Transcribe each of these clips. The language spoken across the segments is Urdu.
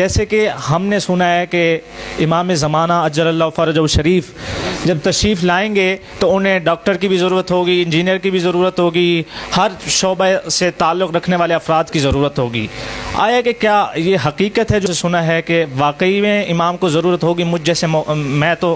جیسے کہ ہم نے سنا ہے کہ امام زمانہ اجل اللہ فرجہ شریف جب تشریف لائیں گے تو انہیں ڈاکٹر کی بھی ضرورت ہوگی، انجینئر کی بھی ضرورت ہوگی، ہر شعبہ سے تعلق رکھنے والے افراد کی ضرورت ہوگی۔ آیا کہ کیا یہ حقیقت ہے جو سنا ہے کہ واقعی میں امام کو ضرورت ہوگی؟ مجھ جیسے میں تو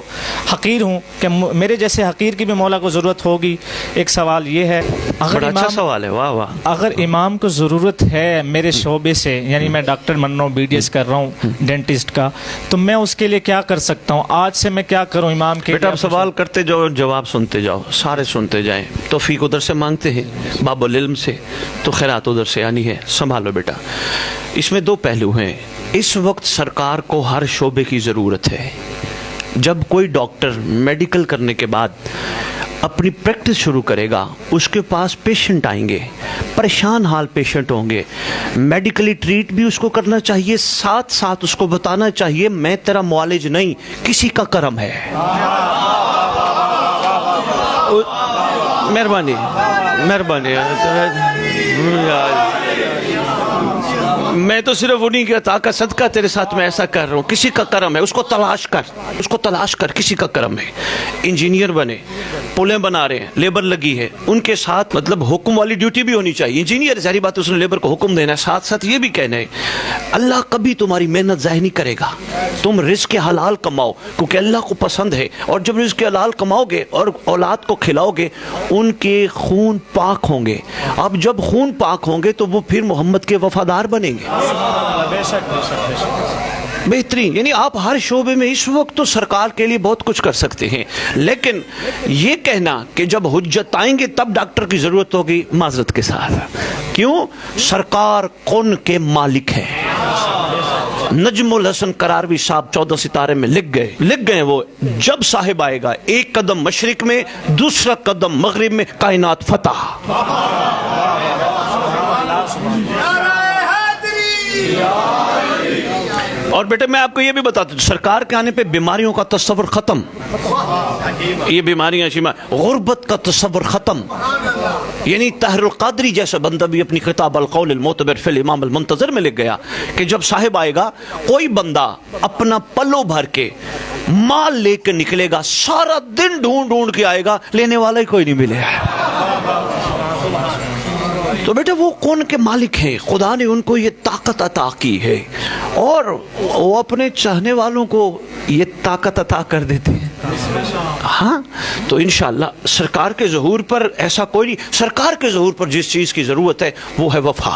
حقیر ہوں کہ میرے جیسے حقیر کی بھی مولا کو ضرورت ہوگی؟ ایک سوال یہ ہے، بڑا اچھا سوال ہے، واہ واہ۔ اگر امام کو ضرورت ہے میرے شعبے سے، یعنی میں ڈاکٹر بن رہا ہوں، بی ڈی ایس کر رہا ہوں ڈینٹسٹ کا، تو میں اس کے لیے کیا کر سکتا ہوں؟ آج سے میں کیا کروں امام کے؟ بیٹا آپ سوال کرتے جاؤ، جواب سنتے جاؤ، سارے سنتے جائیں۔ توفیق ادھر سے مانگتے ہیں، باب العلم سے، تو خیرات ادھر سے آنی ہے۔ سنبھالو بیٹا، اس میں دو پہلو ہیں۔ اس وقت سرکار کو ہر شعبے کی ضرورت ہے۔ جب کوئی ڈاکٹر میڈیکل کرنے کے بعد اپنی پریکٹس شروع کرے گا، اس کے پاس پیشنٹ آئیں گے، پریشان حال پیشنٹ ہوں گے، میڈیکلی ٹریٹ بھی اس کو کرنا چاہیے، ساتھ ساتھ اس کو بتانا چاہیے میں تیرا معالج نہیں، کسی کا کرم ہے۔ مہربانی مہربانی، میں تو صرف انہیں کے عطا کا صدقہ تیرے ساتھ میں ایسا کر رہا ہوں، کسی کا کرم ہے، اس کو تلاش کر، اس کو تلاش کر، کسی کا کرم ہے۔ انجینئر بنے، پلیں بنا رہے ہیں، لیبر لگی ہے، ان کے ساتھ مطلب حکم والی ڈیوٹی بھی ہونی چاہیے۔ انجینئر ظاہری بات اس نے لیبر کو حکم دینا ہے، ساتھ ساتھ یہ بھی کہنا ہے اللہ کبھی تمہاری محنت ضائع نہیں کرے گا، تم رزق حلال کماؤ کیونکہ اللہ کو پسند ہے، اور جب رزق حلال کماؤ گے اور اولاد کو کھلاؤ گے ان کے خون پاک ہوں گے۔ اب جب خون پاک ہوں گے تو وہ پھر محمد کے وفادار بنیں گے۔ بہترین، یعنی آپ ہر شعبے میں اس وقت تو سرکار کے لیے بہت کچھ کر سکتے ہیں، لیکن یہ کہنا کہ جب حجت آئیں گے تب ڈاکٹر کی ضرورت ہوگی، معذرت کے ساتھ۔ کیوں؟ سرکار کون کے مالک ہے۔ نجم الحسن قراروی صاحب 14 ستارے میں لکھ گئے وہ، جب صاحب آئے گا ایک قدم مشرق میں، دوسرا قدم مغرب میں، کائنات فتح۔ اور بیٹے میں آپ کو یہ بھی بتاتا ہوں، سرکار کے آنے پہ بیماریوں کا تصور ختم، یہ بیماریاں غربت کا تصور ختم۔ یعنی طاہر القادری جیسا بندہ بھی اپنی خطاب القول المعتبر فی الامام المنتظر میں لکھ گیا کہ جب صاحب آئے گا کوئی بندہ اپنا پلو بھر کے مال لے کے نکلے گا، سارا دن ڈھونڈ کے آئے گا، لینے والا ہی کوئی نہیں ملے۔ تو بیٹا وہ کون کے مالک ہیں؟ خدا نے ان کو یہ طاقت عطا کی ہے، اور وہ اپنے چاہنے والوں کو یہ طاقت عطا کر دیتے ہیں۔ ہاں تو انشاءاللہ سرکار کے ظہور پر ایسا کوئی نہیں، سرکار کے ظہور پر جس چیز کی ضرورت ہے وہ ہے وفا۔